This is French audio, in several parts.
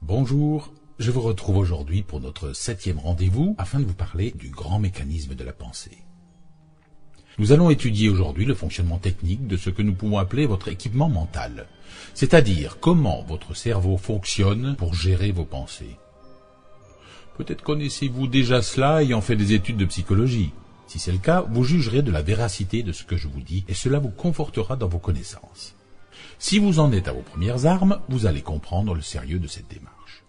Bonjour, je vous retrouve aujourd'hui pour notre 7e rendez-vous afin de vous parler du grand mécanisme de la pensée. Nous allons étudier aujourd'hui le fonctionnement technique de ce que nous pouvons appeler votre équipement mental, c'est-à-dire comment votre cerveau fonctionne pour gérer vos pensées. Peut-être connaissez-vous déjà cela ayant fait des études de psychologie. Si c'est le cas, vous jugerez de la véracité de ce que je vous dis et cela vous confortera dans vos connaissances. Si vous en êtes à vos premières armes, vous allez comprendre le sérieux de cette démarche.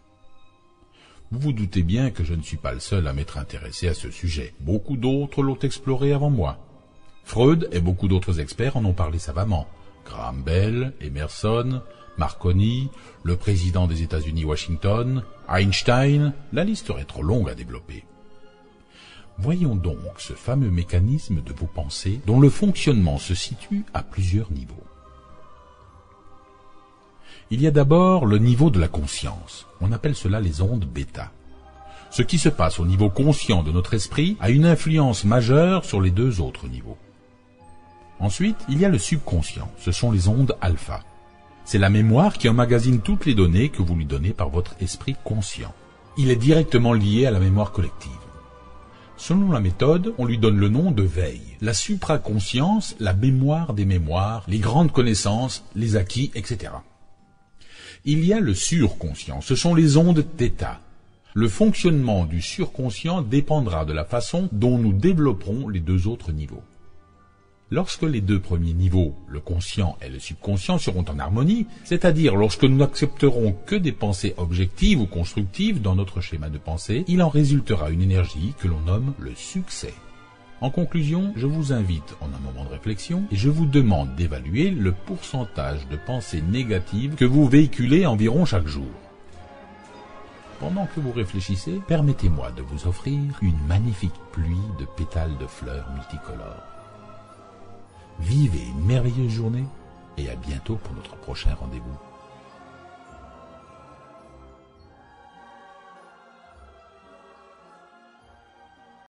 Vous vous doutez bien que je ne suis pas le seul à m'être intéressé à ce sujet. Beaucoup d'autres l'ont exploré avant moi. Freud et beaucoup d'autres experts en ont parlé savamment. Graham Bell, Emerson, Marconi, le président des États-Unis Washington, Einstein, la liste serait trop longue à développer. Voyons donc ce fameux mécanisme de vos pensées dont le fonctionnement se situe à plusieurs niveaux. Il y a d'abord le niveau de la conscience. On appelle cela les ondes bêta. Ce qui se passe au niveau conscient de notre esprit a une influence majeure sur les deux autres niveaux. Ensuite, il y a le subconscient. Ce sont les ondes alpha. C'est la mémoire qui emmagasine toutes les données que vous lui donnez par votre esprit conscient. Il est directement lié à la mémoire collective. Selon la méthode, on lui donne le nom de veille. La supraconscience, la mémoire des mémoires, les grandes connaissances, les acquis, etc. Il y a le surconscient, ce sont les ondes θ. Le fonctionnement du surconscient dépendra de la façon dont nous développerons les deux autres niveaux. Lorsque les deux premiers niveaux, le conscient et le subconscient, seront en harmonie, c'est-à-dire lorsque nous n'accepterons que des pensées objectives ou constructives dans notre schéma de pensée, il en résultera une énergie que l'on nomme le succès. En conclusion, je vous invite en un moment de réflexion et je vous demande d'évaluer le pourcentage de pensées négatives que vous véhiculez environ chaque jour. Pendant que vous réfléchissez, permettez-moi de vous offrir une magnifique pluie de pétales de fleurs multicolores. Vivez une merveilleuse journée et à bientôt pour notre prochain rendez-vous.